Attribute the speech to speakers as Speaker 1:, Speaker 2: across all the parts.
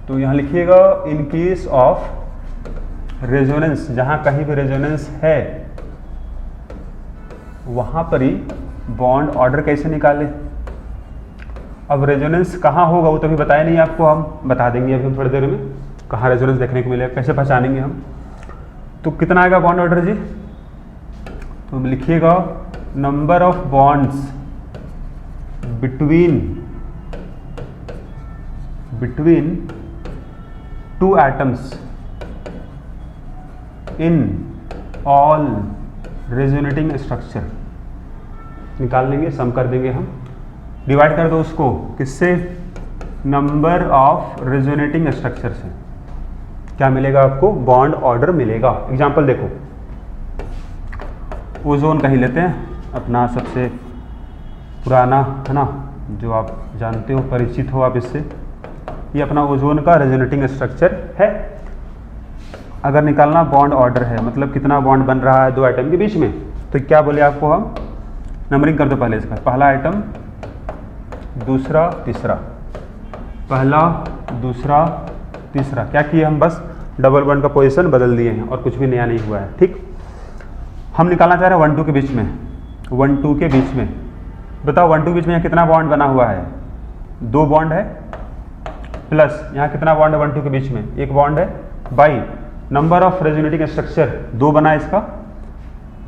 Speaker 1: तो यहाँ लिखिएगा इन केस ऑफ रेजोनेंस, जहाँ कहीं भी रेजोनेंस है वहाँ पर ही बॉन्ड ऑर्डर कैसे निकाले। अब रेजोनेंस कहाँ होगा वो तो अभी बताया नहीं आपको, हम बता देंगे अभी हम थोड़ी देर में कहाँ रेजोनेंस देखने को मिलेगा, कैसे पहचानेंगे हम। तो कितना आएगा बॉन्ड ऑर्डर जी, तो लिखिएगा number of bonds between two atoms in all resonating structure निकाल लेंगे, सम कर देंगे हम, डिवाइड कर दो उसको किससे, नंबर ऑफ रेजोनेटिंग स्ट्रक्चर से, क्या मिलेगा आपको, बॉन्ड ऑर्डर मिलेगा। एग्जांपल देखो, ओजोन का ही लेते हैं, अपना सबसे पुराना है ना, जो आप जानते हो, परिचित हो आप इससे। ये अपना ओजोन का रेजोनेटिंग स्ट्रक्चर है। अगर निकालना बॉन्ड ऑर्डर है, मतलब कितना बॉन्ड बन रहा है दो आइटम के बीच में, तो क्या बोले आपको हम, नंबरिंग कर दो पहले इसका, पहला आइटम, दूसरा, तीसरा, पहला, दूसरा, तीसरा। क्या किए हम, बस डबल बॉन्ड का पोजीशन बदल दिए हैं और कुछ भी नया नहीं हुआ है। ठीक, हम निकालना चाह रहे हैं 1 2 के बीच में, 1 2 के बीच में। बताओ 1 2 के बीच में यहाँ कितना बॉन्ड बना हुआ है, 2 बॉन्ड है, प्लस यहाँ कितना बॉन्ड है 1 2 के बीच में, 1 बॉन्ड है, by number of resonating structure 2 बना, इसका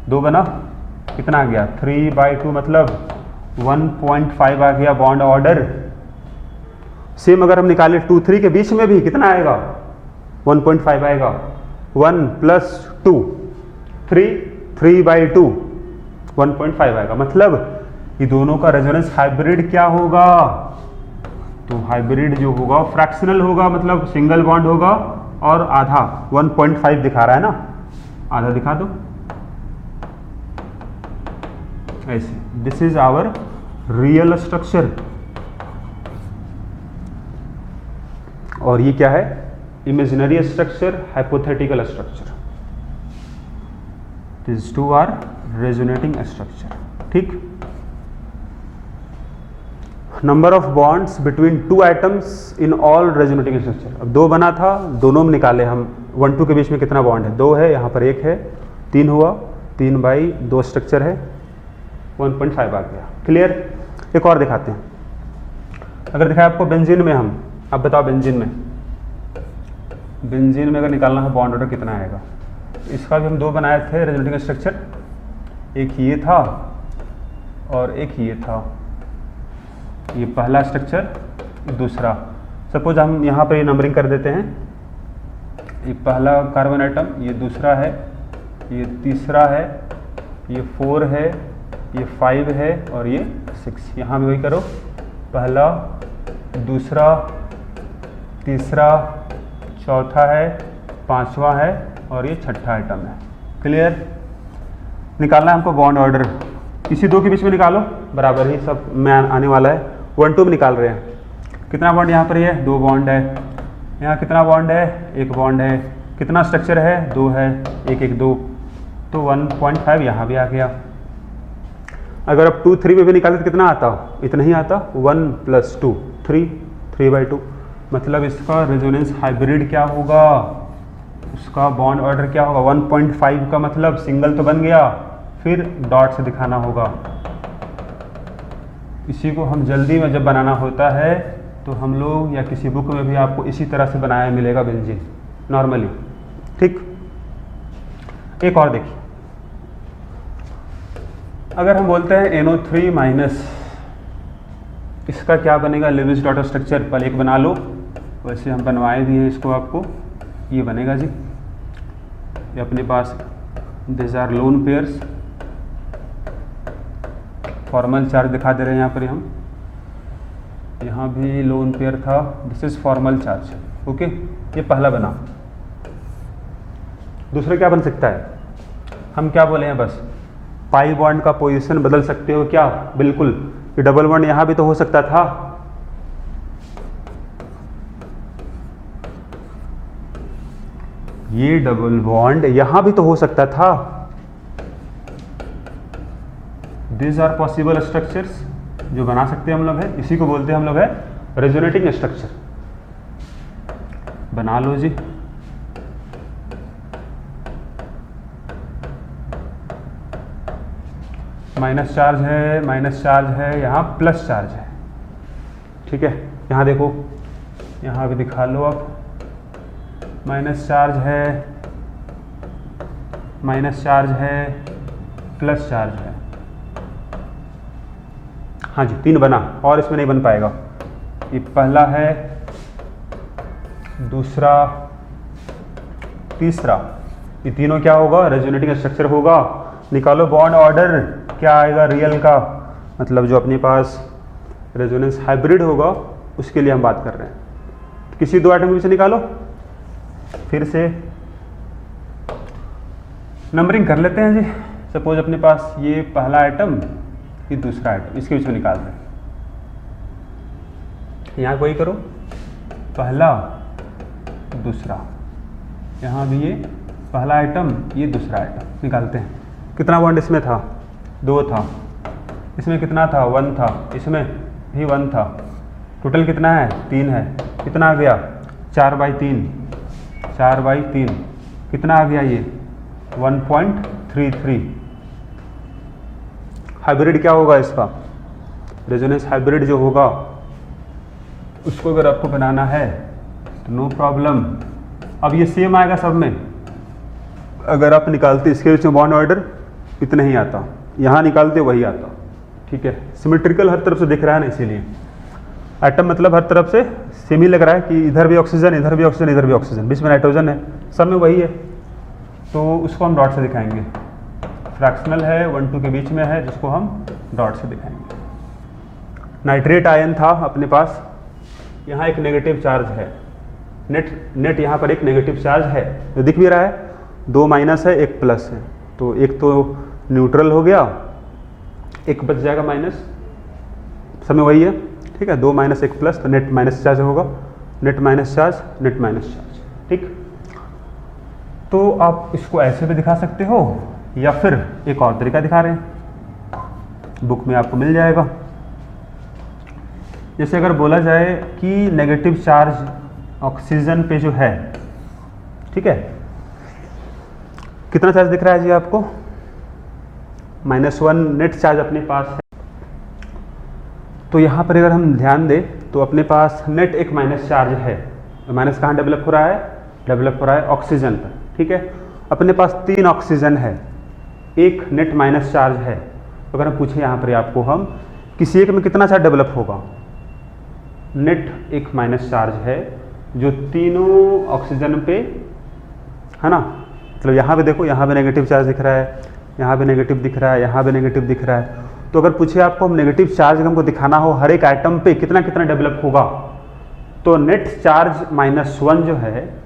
Speaker 1: 2 बना, कितना आ गया 3/2, मतलब 1.5 आ गया बॉन्ड ऑर्डर। सेम अगर हम निकाले 2 3 के बीच में भी कितना आएगा, 1.5 आएगा, 1 + 2 3, 3/2 1.5 आएगा। मतलब ये दोनों का रेजोनेंस हाइब्रिड क्या होगा, तो हाइब्रिड जो होगा फ्रैक्शनल होगा, मतलब सिंगल बॉन्ड होगा और आधा 1.5 दिखा रहा है ना, आधा दिखा दो ऐसे। This is our real structure. और ये क्या है, imaginary structure, hypothetical structure. This two are resonating structure. ठीक, number of bonds between two atoms in all resonating structure. अब 2 बना था, दोनों में निकाले हम, 1 2 के बीच में कितना बॉन्ड है, 2 है, यहाँ पर 1 है, 3 हुआ, 3/2 स्ट्रक्चर है, 1.5 आ गया। क्लियर। एक और दिखाते हैं, अगर दिखाया आपको बेंजीन में, हम अब बताओ बेंजीन में अगर निकालना है बॉन्ड ऑर्डर कितना आएगा। इसका भी हम 2 बनाए थे रेजोनेटिंग स्ट्रक्चर, एक ये था और एक ये था, ये पहला स्ट्रक्चर, दूसरा। सपोज हम यहाँ पर ये नंबरिंग कर देते हैं, ये पहला कार्बन आइटम, ये दूसरा है, ये तीसरा है, ये 4 है, ये 5 है और ये 6। यहाँ भी वही करो, पहला, दूसरा, तीसरा, चौथा है, 5वां है और ये 6ठा आइटम है। क्लियर। निकालना है हमको बॉन्ड ऑर्डर, इसी 2 के बीच में निकालो, बराबर ही सब में आने वाला है। 1 2 में निकाल रहे हैं, कितना बॉन्ड यहाँ पर है, 2 बॉन्ड है, यहाँ कितना बॉन्ड है, 1 बॉन्ड है, कितना स्ट्रक्चर है, 2 है, 1 1 2, तो 1.5 यहाँ भी आ गया। अगर अब 2 3 में भी निकालते तो कितना आता, इतना ही आता, 1 + 2 3, 3/2। मतलब इसका रेजोनेंस हाइब्रिड क्या होगा, उसका बॉन्ड ऑर्डर क्या होगा, 1.5 का मतलब सिंगल तो बन गया, फिर डॉट से दिखाना होगा। इसी को हम जल्दी में जब बनाना होता है तो हम लोग या किसी बुक में भी आपको इसी तरह से बनाया मिलेगा बेंजीन नॉर्मली। ठीक, एक और देखिए, अगर हम बोलते हैं NO3-, इसका क्या बनेगा, लेविस डॉट स्ट्रक्चर। पहले एक बना लो, वैसे हम बनवाए भी हैं इसको आपको, ये बनेगा जी, ये अपने पास this are lone pairs, formal charge दिखा दे रहे हैं यहाँ पर हम, यहाँ भी लोन पेयर था, this is formal charge. Okay, ये पहला बना। दूसरा क्या बन सकता है, हम क्या बोले हैं, बस पाई बॉन्ड का पोजीशन बदल सकते हो क्या, बिल्कुल। ये डबल बॉन्ड यहाँ भी तो हो सकता था, ये डबल बॉन्ड यहाँ भी तो हो सकता था। दिस आर पॉसिबल स्ट्रक्चर्स जो बना सकते हैं हम लोग है, इसी को बोलते हैं हम लोग है रेजोनेटिंग स्ट्रक्चर। बना लो जी। माइनस चार्ज है, यहाँ प्लस चार्ज है। ठीक है, यहाँ देखो, यहाँ भी दिखा लो आप, माइनस चार्ज है, प्लस चार्ज है। हाँ जी, 3 बना, और इसमें नहीं बन पाएगा। ये पहला है, दूसरा, तीसरा, ये तीनों क्या होगा? रेजोनेटिंग स्ट्रक्चर होगा। निकालो बॉन्ड ऑर्डर, क्या आएगा? रियल का मतलब जो अपने पास रेजोनेंस हाइब्रिड होगा उसके लिए हम बात कर रहे हैं। किसी 2 आइटम के बीच से निकालो। फिर से नंबरिंग कर लेते हैं जी। सपोज अपने पास ये पहला आइटम, ये दूसरा आइटम, इसके बीच में निकाल रहे हैं। यहाँ कोई करो, पहला, दूसरा, यहाँ भी ये पहला आइटम, ये दूसरा आइटम, निकालते हैं। कितना बॉन्ड इसमें था? 2 था। इसमें कितना था? 1 था। इसमें भी 1 था। टोटल कितना है? 3 है। कितना आ गया? 4/3। 4/3 कितना आ गया? ये 1.33। हाइब्रिड क्या होगा इसका? रेजोनेंस हाइब्रिड जो होगा उसको अगर आपको बनाना है तो नो प्रॉब्लम। अब ये सेम आएगा सब में। अगर आप निकालते इसके बीच में बॉन्ड ऑर्डर इतना ही आता, यहाँ निकालते वही आता। ठीक है, सिमेट्रिकल हर तरफ से दिख रहा है ना, इसीलिए एटम मतलब हर तरफ से सेम ही लग रहा है कि इधर भी ऑक्सीजन, इधर भी ऑक्सीजन, इधर भी ऑक्सीजन, बीच में नाइट्रोजन है, सब में वही है। तो उसको हम डॉट से दिखाएंगे। फ्रैक्शनल है, 1 2 के बीच में है, जिसको हम डॉट से दिखाएंगे। नाइट्रेट आयन था अपने पास, यहाँ एक नेगेटिव चार्ज है, नेट यहाँ पर एक नेगेटिव चार्ज है जो दिख भी रहा है। 2 माइनस है, 1 प्लस है, तो एक तो न्यूट्रल हो गया, एक बच जाएगा माइनस, सब में वही है। ठीक है, 2 माइनस 1 प्लस, तो नेट माइनस चार्ज होगा, net minus charge, net minus charge. ठीक, तो आप इसको ऐसे भी दिखा सकते हो या फिर एक और तरीका दिखा रहे हैं, बुक में आपको मिल जाएगा। जैसे अगर बोला जाए कि नेगेटिव चार्ज ऑक्सीजन पे जो है, ठीक है, कितना चार्ज दिख रहा है जी आपको? -1 नेट चार्ज अपने पास है। तो यहाँ पर अगर हम ध्यान दें तो अपने पास नेट एक माइनस चार्ज है। माइनस कहाँ डेवलप हो रहा है? डेवलप हो रहा है ऑक्सीजन पर। ठीक है, अपने पास 3 ऑक्सीजन है, एक नेट माइनस चार्ज है। तो अगर हम पूछे यहाँ पर आपको, हम किसी एक में कितना चार्ज डेवलप होगा? नेट एक माइनस चार्ज है जो तीनों ऑक्सीजन पे है ना। मतलब यहाँ पे देखो, यहाँ पे नेगेटिव चार्ज दिख रहा है, यहाँ पे नेगेटिव दिख रहा है, यहाँ पे नेगेटिव दिख रहा है। तो अगर पूछे आपको हम नेगेटिव चार्ज हमको दिखाना हो हर एक आइटम पे कितना कितना डेवलप होगा, तो नेट चार्ज -1 जो है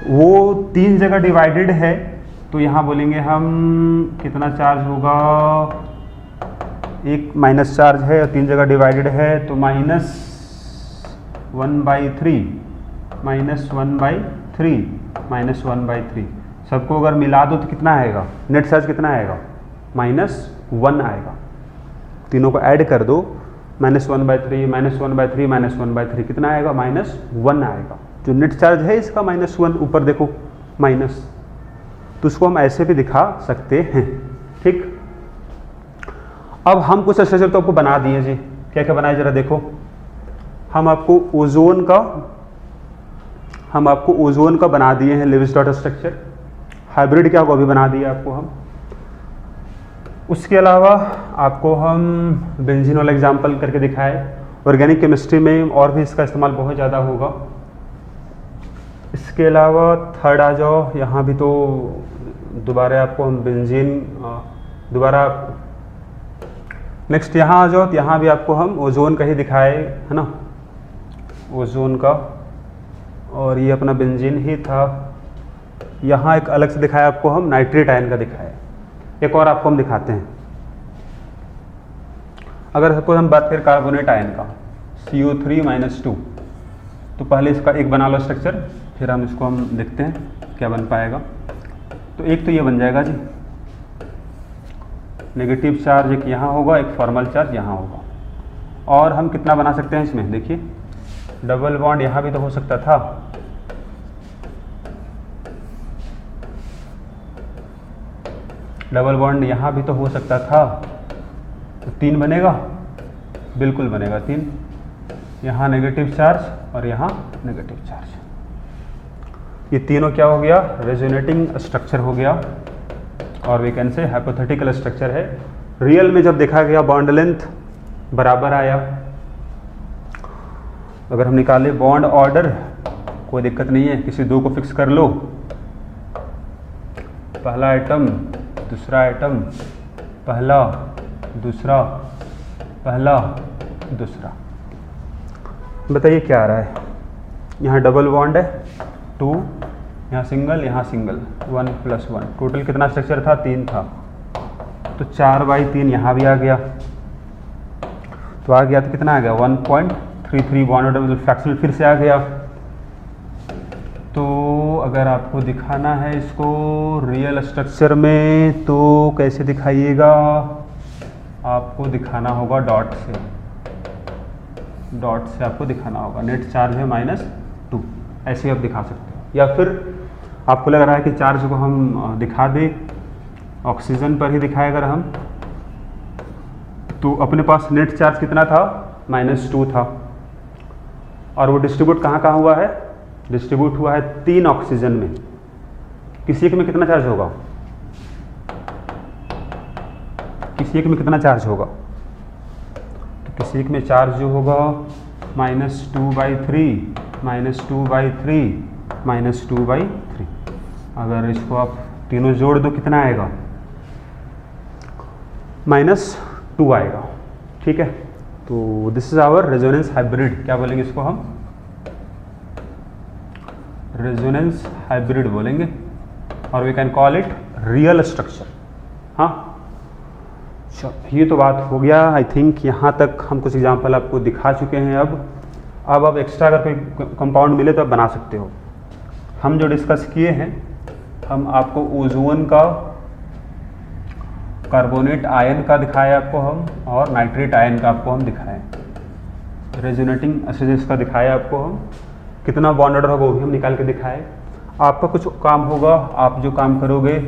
Speaker 1: वो 3 जगह डिवाइडेड है। तो यहाँ बोलेंगे हम कितना चार्ज होगा? एक माइनस चार्ज है और 3 जगह डिवाइडेड है, तो -1/3 सबको अगर मिला दो तो कितना आएगा? नेट चार्ज कितना आएगा? -1 आएगा। तीनों को ऐड कर दो, -1/3 कितना आएगा? -1 आएगा। जो नेट चार्ज है इसका -1, ऊपर देखो माइनस, तो उसको हम ऐसे भी दिखा सकते हैं। ठीक, अब हम कुछ स्ट्रक्चर तो आपको बना दिए जी। क्या क्या बनाए जरा देखो। हम आपको ओजोन का बना दिए हैं लेविस डॉट स्ट्रक्चर। हाइब्रिड क्या होगा अभी बना दिया आपको हम। उसके अलावा आपको हम बेंजीन वाला एग्जाम्पल करके दिखाए। ऑर्गेनिक केमिस्ट्री में और भी इसका इस्तेमाल बहुत ज़्यादा होगा। इसके अलावा थर्ड आ जाओ, यहाँ भी तो दोबारा आपको हम बेंजीन दोबारा नेक्स्ट यहाँ आ जाओ, तो यहाँ भी आपको हम ओजोन का ही दिखाए, है ना, ओजोन का, और ये अपना बेंजीन ही था। यहाँ एक अलग से दिखाया आपको हम नाइट्रेट आयन का दिखाया। एक और आपको हम दिखाते हैं। अगर सपोज हम बात करें कार्बोनेट आयन का, CO3-2, तो पहले इसका एक बना लो स्ट्रक्चर, फिर हम इसको हम देखते हैं क्या बन पाएगा। तो एक तो ये बन जाएगा जी, नेगेटिव चार्ज एक यहाँ होगा, एक फॉर्मल चार्ज यहाँ होगा। और हम कितना बना सकते हैं इसमें, देखिए डबल बॉन्ड यहाँ भी तो हो सकता था, डबल बॉन्ड यहाँ भी तो हो सकता था, तो 3 बनेगा, बिल्कुल बनेगा 3। यहाँ नेगेटिव चार्ज और यहाँ नेगेटिव चार्ज, ये तीनों क्या हो गया, रेजोनेटिंग स्ट्रक्चर हो गया, और we can say hypothetical structure है। रियल में जब देखा गया बॉन्ड लेंथ बराबर आया, अगर हम निकाले बॉन्ड ऑर्डर, कोई दिक्कत नहीं है, किसी दो को फिक्स कर लो, पहला आइटम, दूसरा आइटम, पहला दूसरा, पहला दूसरा। बताइए क्या आ रहा है, यहाँ डबल बॉन्ड है 2, यहाँ सिंगल 1 + 1, टोटल कितना स्ट्रक्चर था, 3 था, तो 4/3 यहाँ भी आ गया, तो आ गया तो कितना आ गया 1.33 बॉन्ड ऑर्डर, मतलब फ्रैक्शनल फिर से आ गया। तो अगर आपको दिखाना है इसको रियल स्ट्रक्चर में तो कैसे दिखाइएगा, आपको दिखाना होगा डॉट से आपको दिखाना होगा, नेट चार्ज है -2, ऐसे आप दिखा सकते हो। या फिर आपको लग रहा है कि चार्ज को हम दिखा दें ऑक्सीजन पर ही दिखाए, अगर हम तो अपने पास नेट चार्ज कितना था, -2 था, और वो डिस्ट्रीब्यूट कहाँ कहाँ हुआ है, डिस्ट्रीब्यूट हुआ है 3 ऑक्सीजन में। किसी एक में कितना चार्ज होगा, किसी एक में कितना चार्ज होगा, तो किसी एक में चार्ज जो होगा -2/3 -2/3 अगर इसको आप तीनों जोड़ दो कितना आएगा, -2 आएगा। ठीक है, तो this is our resonance hybrid, क्या बोलेंगे इसको हम, रेजोनेंस हाइब्रिड बोलेंगे, और we can call it real structure. हाँ, ये तो बात हो गया। आई थिंक यहाँ तक हम कुछ एग्जांपल आपको दिखा चुके हैं। अब एक्स्ट्रा अगर कोई कंपाउंड मिले तो आप बना सकते हो। हम जो डिस्कस किए हैं, हम आपको ओजोन का, कार्बोनेट आयन का दिखाया आपको हम, और नाइट्रेट आयन का आपको हम दिखाएं, रेजोनेटिंग एसिड्स का दिखाया आपको हम, कितना बॉन्ड ऑर्डर होगा वो भी हम निकाल के दिखाए। आपका कुछ काम होगा, आप जो काम करोगे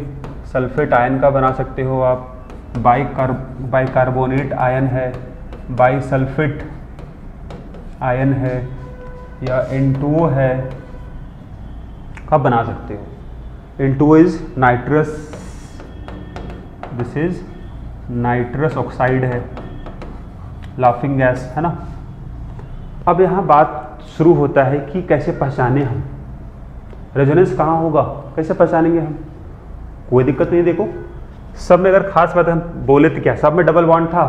Speaker 1: सल्फेट आयन का बना सकते हो आप, बाइकार्बोनेट आयन है, बाइसल्फेट आयन है, या N2O है, आप बना सकते हो। N2O is nitrous, this is nitrous oxide है, लाफिंग गैस है ना। अब यहाँ बात शुरू होता है कि कैसे पहचाने हम, रेजोनेंस कहाँ होगा, कैसे पहचानेंगे हम। कोई दिक्कत नहीं, देखो सब में अगर खास बात हम बोले तो क्या, सब में डबल बॉन्ड था,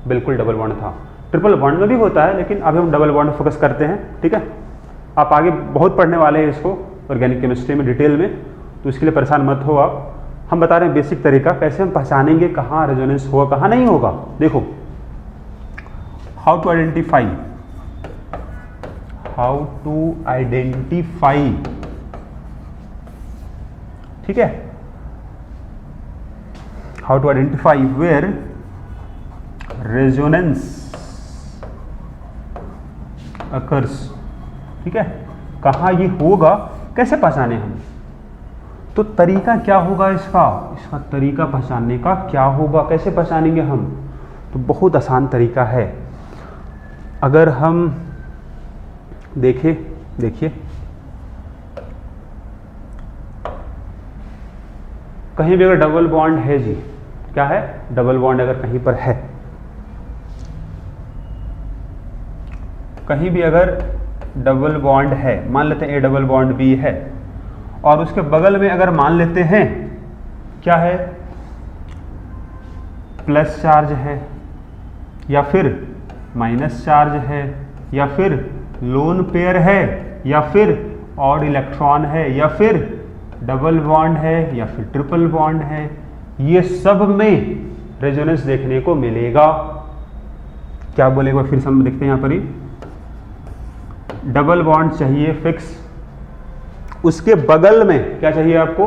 Speaker 1: बिल्कुल डबल बॉन्ड था, ट्रिपल बॉन्ड में भी होता है, लेकिन अभी हम डबल बॉन्ड फोकस करते हैं। ठीक है, आप आगे बहुत पढ़ने वाले हैं इसको ऑर्गेनिक केमिस्ट्री में डिटेल में, तो इसके लिए परेशान मत हो आप। हम बता रहे हैं बेसिक तरीका कैसे हम पहचानेंगे कहाँ रेजोनेंस होगा कहाँ नहीं होगा। देखो, हाउ टू आइडेंटिफाई, ठीक है, how to identify where resonance occurs. ठीक है, कहाँ ये होगा, कैसे पहचाने हम, तो तरीका क्या होगा इसका तरीका पहचानने का क्या होगा, कैसे पहचानेंगे हम, तो बहुत आसान तरीका है। अगर हम देखिए कहीं भी अगर डबल बॉन्ड है जी, क्या है, डबल बॉन्ड अगर कहीं पर है, कहीं भी अगर डबल बॉन्ड है, मान लेते हैं ए डबल बॉन्ड बी है, और उसके बगल में अगर मान लेते हैं क्या है, प्लस चार्ज है, या फिर माइनस चार्ज है, या फिर लोन पेयर है, या फिर ऑड इलेक्ट्रॉन है, या फिर डबल बॉन्ड है, या फिर ट्रिपल बॉन्ड है, ये सब में रेजोनेंस देखने को मिलेगा। क्या बोलेगा, फिर से हम देखते हैं यहाँ पर ही, डबल बॉन्ड चाहिए फिक्स, उसके बगल में क्या चाहिए आपको,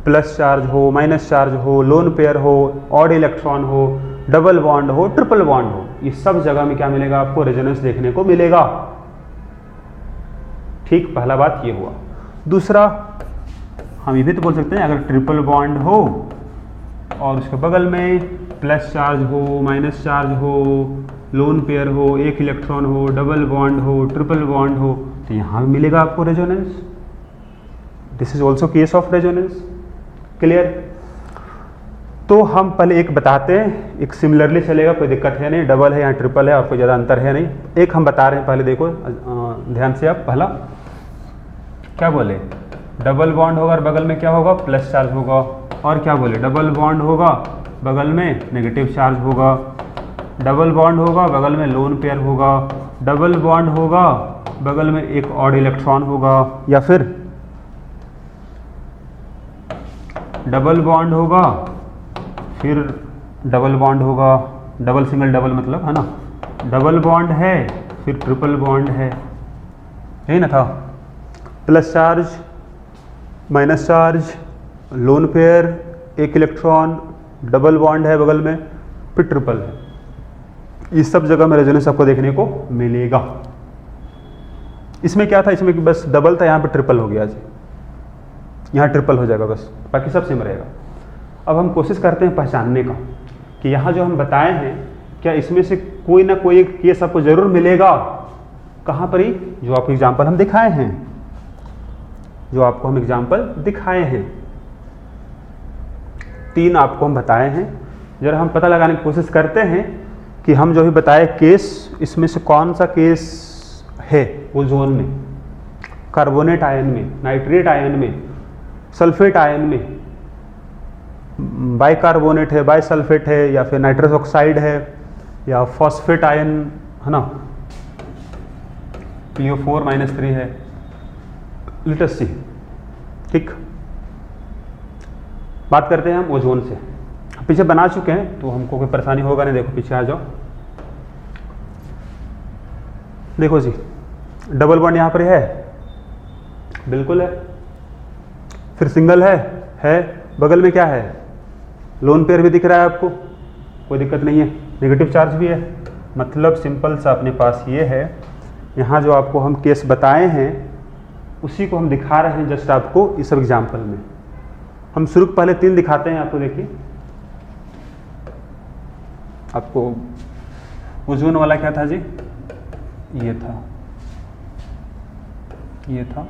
Speaker 1: प्लस चार्ज हो, माइनस चार्ज हो, लोन पेयर हो, ऑड इलेक्ट्रॉन हो, डबल बॉन्ड हो, ट्रिपल बॉन्ड हो, ये सब जगह में क्या मिलेगा आपको, रेजोनेंस देखने को मिलेगा। ठीक, पहला बात ये हुआ। दूसरा, हम ये भी तो बोल सकते हैं अगर ट्रिपल बॉन्ड हो और उसके बगल में प्लस चार्ज हो, माइनस चार्ज हो, लोन पेयर हो, एक इलेक्ट्रॉन हो, डबल बॉन्ड हो, ट्रिपल बॉन्ड हो, तो यहाँ भी मिलेगा आपको resonance. This is also case of resonance. Clear? तो हम पहले एक बताते हैं, एक सिमिलरली चलेगा, कोई दिक्कत है नहीं, डबल है या ट्रिपल है और कोई ज़्यादा अंतर है नहीं। एक हम बता रहे हैं, पहले देखो ध्यान से आप। पहला क्या बोले, डबल बॉन्ड होगा और बगल में क्या होगा, प्लस चार्ज होगा। और क्या बोले, डबल बॉन्ड होगा बगल में नेगेटिव चार्ज होगा, डबल बॉन्ड होगा बगल में लोन पेयर होगा, डबल बॉन्ड होगा बगल में एक ऑड इलेक्ट्रॉन होगा, या फिर डबल बॉन्ड होगा फिर डबल बॉन्ड होगा, डबल सिंगल डबल मतलब है ना, डबल बॉन्ड है फिर ट्रिपल बॉन्ड है, यही ना था। Plus charge, minus charge, lone pair, एक इलेक्ट्रॉन, डबल बॉन्ड है बगल में, फिर ट्रिपल है। इस सब जगह में रेजोनेंस आपको देखने को मिलेगा। इसमें क्या था, इसमें बस डबल था, यहाँ पे ट्रिपल हो गया जी, यहाँ ट्रिपल हो जाएगा बस, बाकी सब सेम रहेगा। अब हम कोशिश करते हैं पहचानने का कि यहाँ जो हम बताए हैं, क्या इसमें से कोई ना कोई एक केस आपको जरूर मिलेगा। कहाँ पर ही, जो आपको एग्जाम्पल हम दिखाए हैं, जो आपको हम एग्जाम्पल दिखाए हैं, 3 आपको हम बताए हैं। जरा हम पता लगाने की कोशिश करते हैं कि हम जो भी बताए केस, इसमें से कौन सा केस है ओजोन में, कार्बोनेट आयन में, नाइट्रेट आयन में, सल्फेट आयन में, बाइकार्बोनेट है, बाइसल्फेट है, या फिर नाइट्रस ऑक्साइड है, या फॉस्फेट आयन है ना, PO4-3 है। लेट्स सी, ठीक। बात करते हैं हम ओजोन से। पीछे बना चुके हैं तो हमको कोई परेशानी होगा नहीं। देखो पीछे आ जाओ, देखो जी, डबल बॉन्ड यहाँ पर है, बिल्कुल है। फिर सिंगल है, बगल में क्या है, लोन पेयर भी दिख रहा है आपको, कोई दिक्कत नहीं है। नेगेटिव चार्ज भी है, मतलब सिंपल सा अपने पास ये है। यहाँ जो आपको हम केस बताए हैं उसी को हम दिखा रहे हैं जस्ट आपको इस सब एग्जाम्पल में। हम शुरू पहले 3 दिखाते हैं आपको। देखिए आपको ओजोन वाला क्या था जी, ये था, ये था।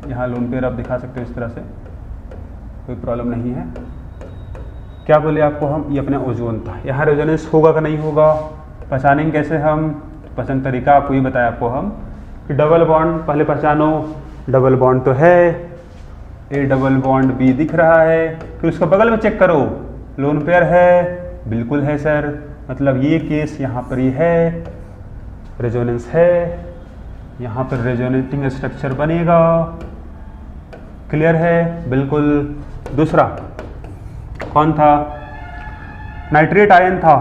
Speaker 1: यहाँ लोन पेयर आप दिखा सकते हो इस तरह से, कोई प्रॉब्लम नहीं है। क्या बोले आपको हम, ये अपना ओजोन था। यहाँ रेजोनेंस होगा कि नहीं होगा, पहचानेंगे कैसे हम, पहचान तरीका आपको ये बताया आपको हम कि डबल बॉन्ड पहले पहचानो, डबल बॉन्ड तो है, ए डबल बॉन्ड बी दिख रहा है। फिर उसका बगल में चेक करो, लोन पेयर है, बिल्कुल है सर, मतलब ये केस यहाँ पर ही है, रेजोनेंस है, यहाँ पर रेजोनेटिंग स्ट्रक्चर बनेगा। क्लियर है, बिल्कुल। दूसरा कौन था, नाइट्रेट आयन था,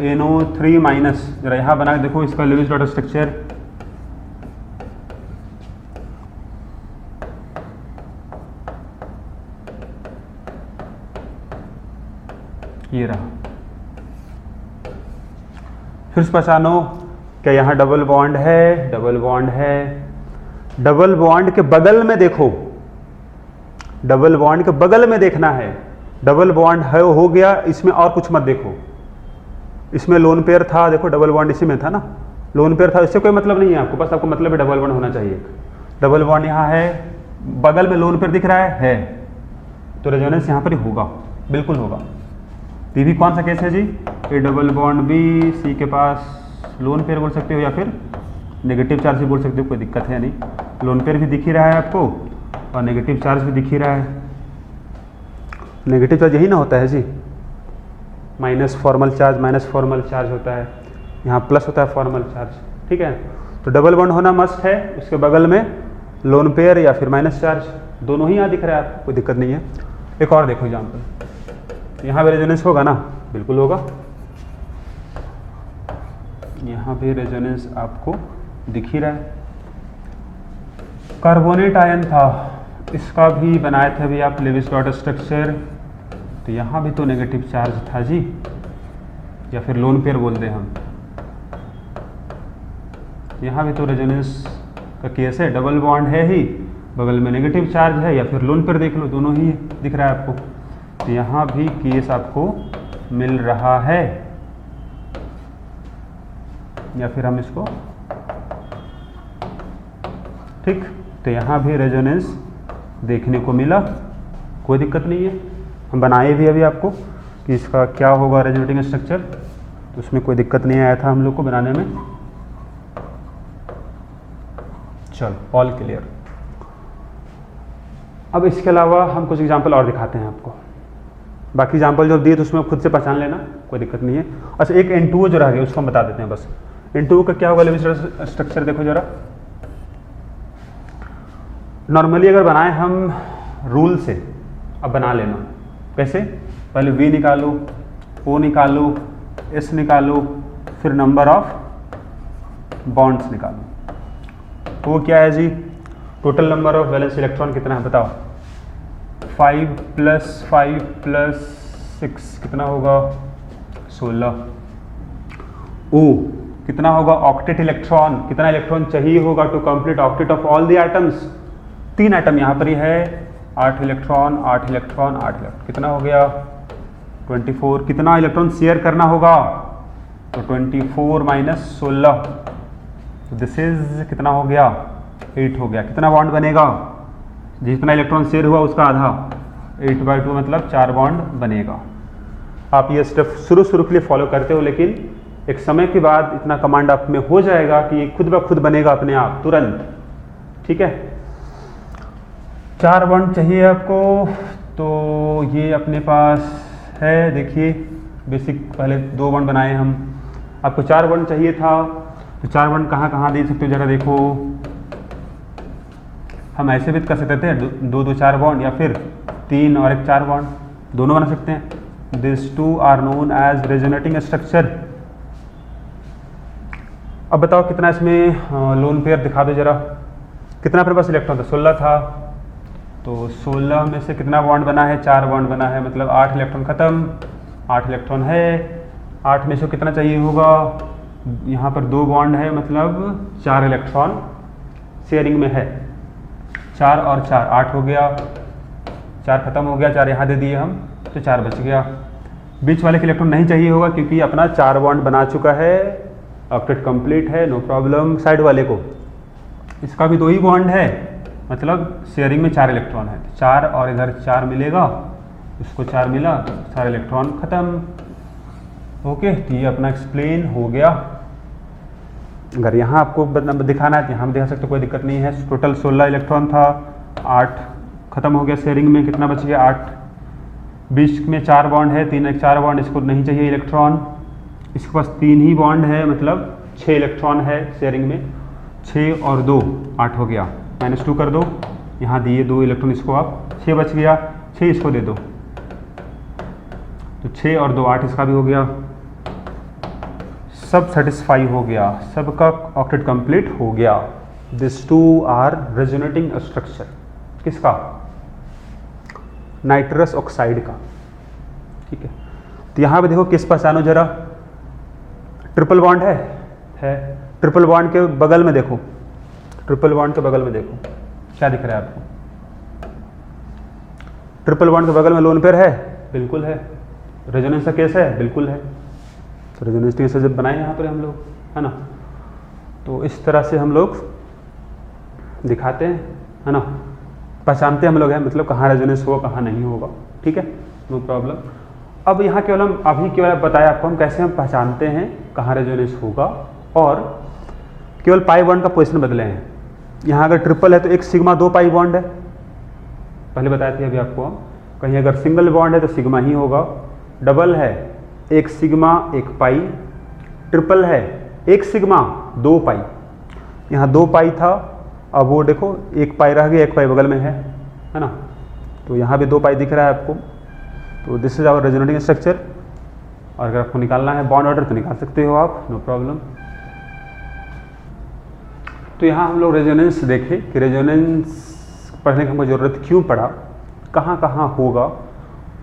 Speaker 1: NO3-। जरा यहाँ बना के देखो इसका लेविस डॉट स्ट्रक्चर, ये रहा। फिर पहचानो, क्या यहाँ डबल बॉन्ड है, डबल बॉन्ड है। डबल बॉन्ड के बगल में देखो, डबल बॉन्ड के बगल में देखना है। डबल बॉन्ड है हो गया, इसमें और कुछ मत देखो। इसमें लोन पेयर था, देखो डबल बॉन्ड इसी में था ना, लोन पेयर था, इससे कोई मतलब नहीं है आपको, बस आपको मतलब है डबल बॉन्ड होना चाहिए। डबल बॉन्ड यहाँ है, बगल में लोन पेयर दिख रहा है, तो रेजोनेंस यहाँ पर ही होगा, बिल्कुल होगा। ये भी कौन सा केस है जी, ए डबल बॉन्ड बी, सी के पास लोन पेयर बोल सकते हो या फिर नेगेटिव चार्ज भी बोल सकते हो, कोई दिक्कत है नहीं। लोन पेयर भी दिख ही रहा है आपको और नेगेटिव चार्ज भी दिख ही रहा है। नेगेटिव चार्ज यही ना होता है जी, minus formal charge, minus formal charge होता है, यहाँ प्लस होता है फॉर्मल चार्ज, ठीक है। तो डबल बॉन्ड होना मस्ट है, उसके बगल में लोन पेयर या फिर माइनस चार्ज, दोनों ही यहाँ दिख रहा है आपको, कोई दिक्कत नहीं है। एक और देखो एग्जाम्पल, यहाँ भी रेजोनेंस होगा ना, बिल्कुल होगा। यहाँ भी रेजोनेंस आपको दिख ही रहा है। कार्बोनेट आयन था, इसका भी बनाए थे अभी आप लेविस डॉट स्ट्रक्चर, तो यहाँ भी तो नेगेटिव चार्ज था जी, या फिर लोन पेयर बोल दें हम। यहाँ भी तो रेजोनेंस का केस है, डबल बॉन्ड है ही, बगल में नेगेटिव चार्ज है, या फिर लोन पेयर देख लो, दोनों ही दिख रहा है आपको। तो यहाँ भी केस आपको मिल रहा है, या फिर हम इसको ठीक, तो यहाँ भी रेजोनेंस देखने को मिला, कोई दिक्कत नहीं है। हम बनाए भी अभी आपको कि इसका क्या होगा रेजोनेटिंग स्ट्रक्चर, तो उसमें कोई दिक्कत नहीं आया था हम लोग को बनाने में। चलो ऑल क्लियर। अब इसके अलावा हम कुछ एग्जांपल और दिखाते हैं आपको, बाकी एग्जांपल जो दिए तो उसमें खुद से पहचान लेना, कोई दिक्कत नहीं है। अच्छा एक N2O जो रह गया उसको हम बता देते हैं बस। N2O का क्या होगा लेविस्टर स्ट्रक्चर, देखो जरा। नॉर्मली अगर बनाए हम रूल से, अब बना लेना कैसे, पहले V निकालो, O निकालो, S निकालो, फिर नंबर ऑफ बॉन्ड्स निकालो। तो वो क्या है जी, total number of valence electron कितना है बताओ, 5 + 5 + 6 कितना होगा 16। O कितना होगा, ऑक्टेट इलेक्ट्रॉन, कितना इलेक्ट्रॉन चाहिए होगा to complete octet of all the atoms, 3 atom यहाँ पर ही है, 8 इलेक्ट्रॉन 8 इलेक्ट्रॉन 8 इलेक्ट्रॉन, कितना हो गया 24। कितना इलेक्ट्रॉन शेयर करना होगा, तो 24 - 16, तो दिस इज कितना हो गया 8 हो गया। कितना बॉन्ड बनेगा, जितना इलेक्ट्रॉन शेयर हुआ उसका आधा, 8/2 मतलब 4 बॉन्ड बनेगा। आप ये स्टेप शुरू के लिए फॉलो करते हो, लेकिन एक समय के बाद इतना कमांड आप में हो जाएगा कि ये खुद ब खुद बनेगा अपने आप तुरंत, ठीक है। 4 बॉन्ड चाहिए आपको, तो ये अपने पास है, देखिए बेसिक पहले 2 बॉन्ड बनाए हम, आपको 4 बॉन्ड चाहिए था, तो 4 बॉन्ड कहाँ कहाँ दे सकते हो जरा देखो। हम ऐसे भी कर सकते थे 2 4 बॉन्ड, या फिर 3 और 1 4 बॉन्ड, दोनों बना सकते हैं। This 2 are known as resonating structure. अब बताओ कितना इसमें लोन पेयर दिखा दो जरा, कितना अपने पास इलेक्ट्रॉन था, 16 था, तो 16 में से कितना बॉन्ड बना है, 4 बॉन्ड बना है, मतलब 8 इलेक्ट्रॉन खत्म, 8 इलेक्ट्रॉन है, 8 में से कितना चाहिए होगा, यहाँ पर 2 बॉन्ड है, मतलब 4 इलेक्ट्रॉन शेयरिंग में है, 4 और 4 8 हो गया, 4 खत्म हो गया, 4 यहाँ दे दिए हम, तो 4 बच गया। बीच वाले के इलेक्ट्रॉन नहीं चाहिए होगा क्योंकि अपना 4 बॉन्ड बना चुका है, ऑक्टेट कंप्लीट है, नो प्रॉब्लम। साइड वाले को, इसका भी 2 ही बॉन्ड है, मतलब शेयरिंग में 4 इलेक्ट्रॉन है, 4 और इधर 4 मिलेगा, इसको 4 मिला, सारे इलेक्ट्रॉन खत्म। ओके, तो ये अपना एक्सप्लेन हो गया। अगर यहाँ आपको दिखाना है तो यहाँ दिखा सकते, कोई दिक्कत नहीं है। टोटल 16 इलेक्ट्रॉन था, 8 खत्म हो गया शेयरिंग में, कितना बच गया 8, बीच में 4 बॉन्ड है, 3 1 4 बॉन्ड, इसको नहीं चाहिए इलेक्ट्रॉन, इसके पास 3 ही बॉन्ड है, मतलब 6 इलेक्ट्रॉन है शेयरिंग में, 6 और 2 8 हो गया, -2 कर दो, यहाँ दिए 2 इलेक्ट्रॉन, इसको आप 6 बच गया, 6 इसको दे दो, तो 6 और 2 8 इसका भी हो गया, सब सेटिस्फाई हो गया, सबका ऑक्टेट कंप्लीट हो गया। दिस 2 आर रेजोनेटिंग स्ट्रक्चर, किसका, नाइट्रस ऑक्साइड का, ठीक है। तो यहाँ पे देखो किस पहचानो जरा, ट्रिपल बॉन्ड है, ट्रिपल बॉन्ड के बगल में देखो, ट्रिपल बॉन्ड के बगल में देखो क्या दिख रहा है आपको, ट्रिपल बॉन्ड के बगल में लोन पेयर है, बिल्कुल है। रेजोनेंस का केस है, बिल्कुल है। तो रेजोनेंस केस जब बनाए यहाँ पर हम लोग, है ना, तो इस तरह से हम लोग दिखाते हैं, है ना, पहचानते हम लोग हैं, मतलब कहाँ रेजोनेंस होगा कहाँ नहीं होगा, ठीक है, नो प्रॉब्लम। अब यहाँ केवल हम अभी केवल बताया आपको हम कैसे हम पहचानते हैं कहाँ रेजोनेंस होगा, और केवल पाई बॉन्ड का पोजीशन बदले हैं। यहाँ अगर ट्रिपल है तो 1 सिग्मा 2 पाई बॉन्ड है, पहले बताए थे अभी आपको। कहीं अगर सिंगल बॉन्ड है तो सिग्मा ही होगा, डबल है 1 सिग्मा 1 पाई, ट्रिपल है 1 सिग्मा 2 पाई, यहाँ 2 पाई था, अब वो देखो 1 पाई रह गया, 1 पाई बगल में है ना, तो यहाँ भी 2 पाई दिख रहा है आपको। तो this is our resonating structure, और अगर आपको निकालना है बॉन्ड ऑर्डर तो निकाल सकते हो आप, नो प्रॉब्लम। तो यहाँ हम लोग रेजोनेंस देखे कि रेजोनेंस पढ़ने की हमको ज़रूरत क्यों पड़ा, कहाँ कहाँ होगा,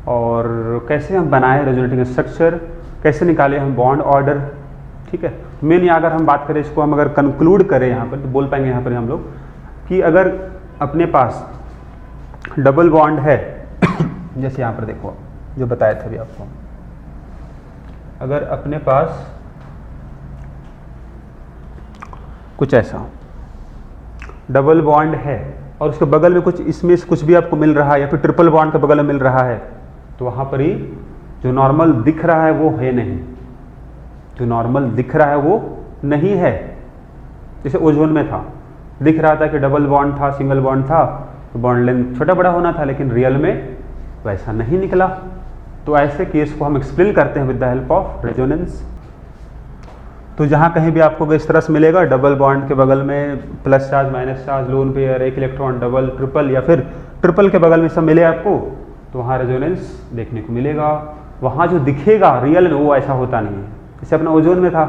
Speaker 1: और कैसे हम बनाए रेजोनेटिंग स्ट्रक्चर, कैसे निकाले हम बॉन्ड ऑर्डर, ठीक है। मेन अगर हम बात करें इसको, हम अगर कंक्लूड करें यहाँ पर तो बोल पाएंगे यहाँ पर हम लोग कि अगर अपने पास डबल बॉन्ड है जैसे यहाँ पर देखो जो बताया था अभी आपको। अगर अपने पास कुछ ऐसा डबल बॉन्ड है और उसके बगल में कुछ इसमें से कुछ भी आपको मिल रहा है या फिर ट्रिपल बॉन्ड के बगल में मिल रहा है, तो वहाँ पर ही जो नॉर्मल दिख रहा है वो है नहीं, जो नॉर्मल दिख रहा है वो नहीं है। जैसे ओजोन में था, दिख रहा था कि डबल बॉन्ड था, सिंगल बॉन्ड था, तो बॉन्ड लेंथ छोटा बड़ा होना था, लेकिन रियल में वैसा नहीं निकला। तो ऐसे केस को हम एक्सप्लेन करते हैं with the help of resonance. तो जहाँ कहीं भी आपको इस तरह से मिलेगा डबल बॉन्ड के बगल में plus charge minus charge lone pair एक इलेक्ट्रॉन डबल ट्रिपल या फिर ट्रिपल के बगल में सब मिले आपको, तो वहाँ रेजोनेंस देखने को मिलेगा। वहाँ जो दिखेगा रियल में वो ऐसा होता नहीं है। जैसे अपना ओजोन में था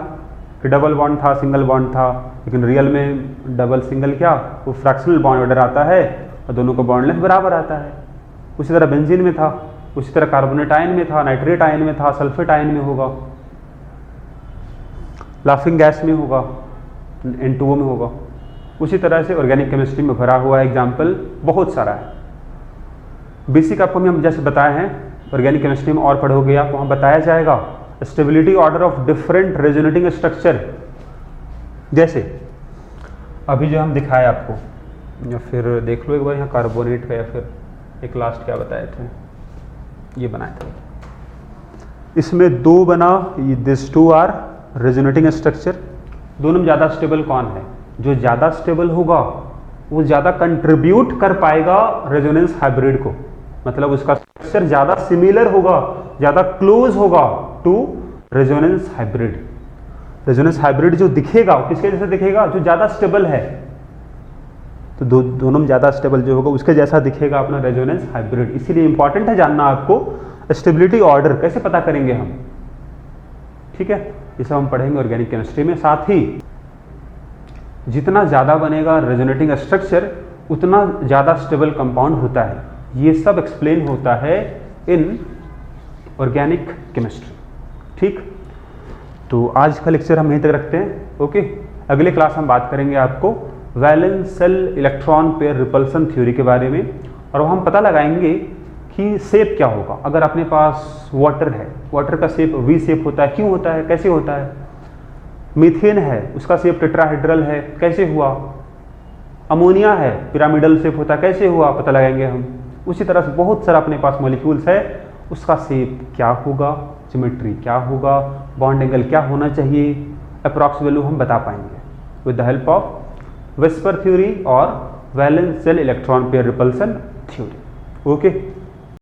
Speaker 1: कि डबल बॉन्ड था, सिंगल बॉन्ड था, लेकिन रियल में डबल सिंगल क्या वो फ्रैक्शनल बॉन्ड ऑर्डर आता है और दोनों का बॉन्ड लेंथ बराबर आता है। उसी तरह बेंजीन में था, उसी तरह कार्बोनेट आयन में था, नाइट्रेट आयन में था, सल्फेट आयन में होगा, लाफिंग गैस में होगा, N2O में होगा। उसी तरह से ऑर्गेनिक केमिस्ट्री में भरा हुआ एग्जाम्पल बहुत सारा है। बेसिक आपको हम जैसे बताए हैं, ऑर्गेनिक केमिस्ट्री में और पढ़ोगे आप, वहाँ बताया जाएगा stability order of different resonating structure. जैसे अभी जो हम दिखाए आपको, या फिर देख लो एक बार यहाँ कार्बोनेट का, या फिर एक लास्ट क्या बताए थे, ये बनाए थे। इसमें दो बना, this two are resonating structure. दोनों में ज़्यादा स्टेबल कौन है? जो ज़्यादा स्टेबल होगा वो ज़्यादा कंट्रीब्यूट कर पाएगा रेजोनेंस हाइब्रिड को, मतलब उसका स्ट्रक्चर ज़्यादा सिमिलर होगा, ज़्यादा क्लोज होगा to resonance hybrid. Resonance hybrid जो दिखेगा किसके जैसा दिखेगा? जो ज़्यादा स्टेबल है। तो दोनों में ज़्यादा स्टेबल जो होगा उसके जैसा दिखेगा अपना रेजोनेंस हाइब्रिड। इसीलिए इंपॉर्टेंट है जानना आपको स्टेबिलिटी ऑर्डर कैसे पता करेंगे हम, ठीक है। ये सब हम पढ़ेंगे ऑर्गेनिक केमिस्ट्री में। साथ ही जितना ज़्यादा बनेगा रेजोनेटिंग स्ट्रक्चर उतना ज़्यादा स्टेबल कंपाउंड होता है। ये सब एक्सप्लेन होता है इन ऑर्गेनिक केमिस्ट्री, ठीक। तो आज का लेक्चर हम यहीं तक रखते हैं, ओके। अगले क्लास हम बात करेंगे आपको valence shell electron pair repulsion theory के बारे में, और हम पता लगाएंगे कि शेप क्या होगा। अगर अपने पास वाटर है, वाटर का शेप वी शेप होता है, क्यों होता है, कैसे होता है। मीथेन है, उसका शेप टेट्राहेड्रल है, कैसे हुआ। अमोनिया है, पिरामिडल शेप होता है, कैसे हुआ, पता लगाएंगे हम। उसी तरह से बहुत सारा अपने पास मॉलिक्यूल्स है, उसका शेप क्या होगा, ज्योमेट्री क्या होगा, बॉन्ड एंगल क्या होना चाहिए, अप्रॉक्स वैल्यू हम बता पाएंगे with the help of VSEPR theory और valence shell electron pair repulsion theory, okay.